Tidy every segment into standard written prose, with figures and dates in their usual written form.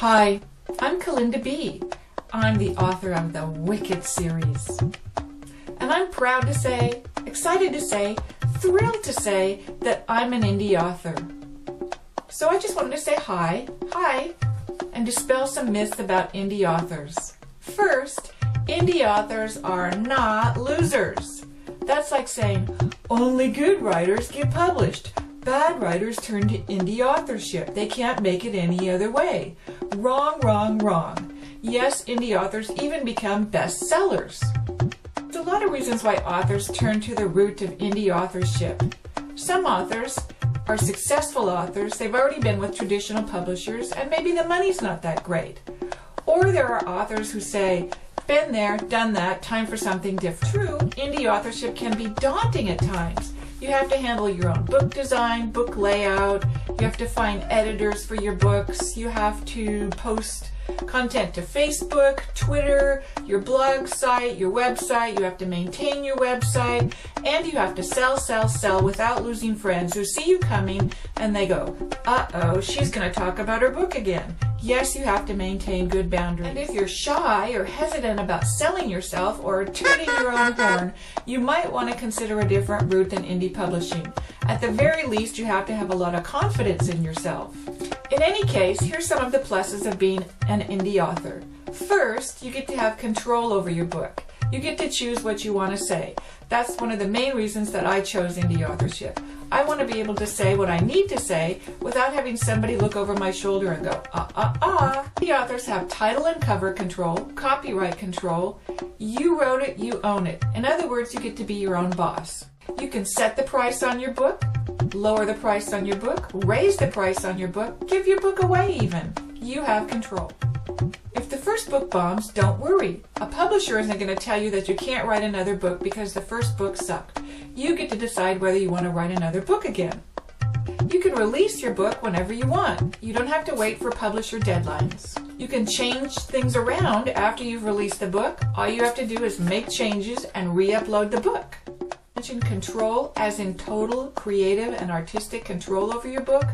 Hi, I'm Calinda B. I'm the author of the Wicked series. And I'm proud to say, excited to say, thrilled to say that I'm an indie author. So I just wanted to say hi, and dispel some myths about indie authors. First, indie authors are not losers. That's like saying, only good writers get published. Bad writers turn to indie authorship. They can't make it any other way. Wrong, wrong, wrong. Yes, indie authors even become bestsellers. There's a lot of reasons why authors turn to the route of indie authorship. Some authors are successful authors. They've already been with traditional publishers, and maybe the money's not that great. Or there are authors who say, been there, done that, time for something different. True, indie authorship can be daunting at times. You have to handle your own book design, book layout, you have to find editors for your books, you have to post content to Facebook, Twitter, your blog site, your website, you have to maintain your website, and you have to sell without losing friends who see you coming and they go, uh-oh, she's going to talk about her book again. Yes, you have to maintain good boundaries. And if you're shy or hesitant about selling yourself or tooting your own horn, you might want to consider a different route than indie publishing. At the very least, you have to have a lot of confidence in yourself. In any case, here's some of the pluses of being an indie author. First, you get to have control over your book. You get to choose what you want to say. That's one of the main reasons that I chose indie authorship. I want to be able to say what I need to say without having somebody look over my shoulder and go, Indie authors have title and cover control, copyright control. You wrote it, you own it. In other words, you get to be your own boss. You can set the price on your book, lower the price on your book, raise the price on your book, give your book away even. You have control. If the first book bombs, don't worry. A publisher isn't going to tell you that you can't write another book because the first book sucked. You get to decide whether you want to write another book again. You can release your book whenever you want. You don't have to wait for publisher deadlines. You can change things around after you've released the book. All you have to do is make changes and re-upload the book. Mention control as in total creative and artistic control over your book.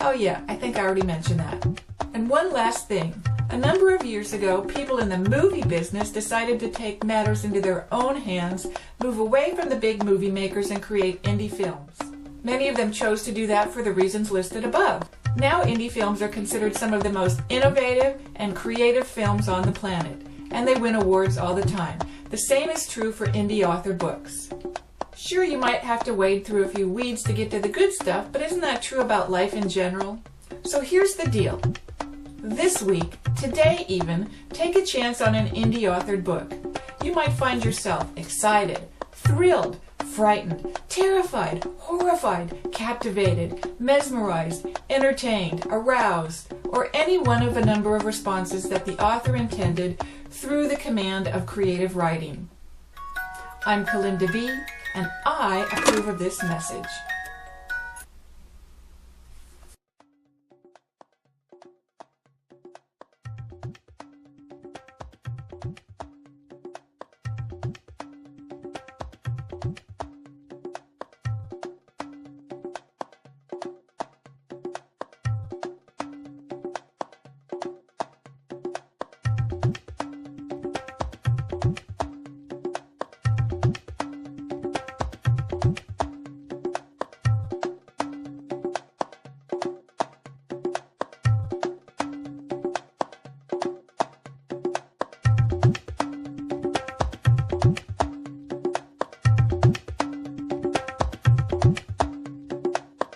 Oh yeah, I think I already mentioned that. And one last thing. A number of years ago, people in the movie business decided to take matters into their own hands, move away from the big movie makers and create indie films. Many of them chose to do that for the reasons listed above. Now indie films are considered some of the most innovative and creative films on the planet, and they win awards all the time. The same is true for indie author books. Sure, you might have to wade through a few weeds to get to the good stuff, but isn't that true about life in general? So here's the deal. This week, today even, take a chance on an indie authored book. You might find yourself excited, thrilled, frightened, terrified, horrified, captivated, mesmerized, entertained, aroused, or any one of a number of responses that the author intended through the command of creative writing. I'm Calinda B, and I approve of this message.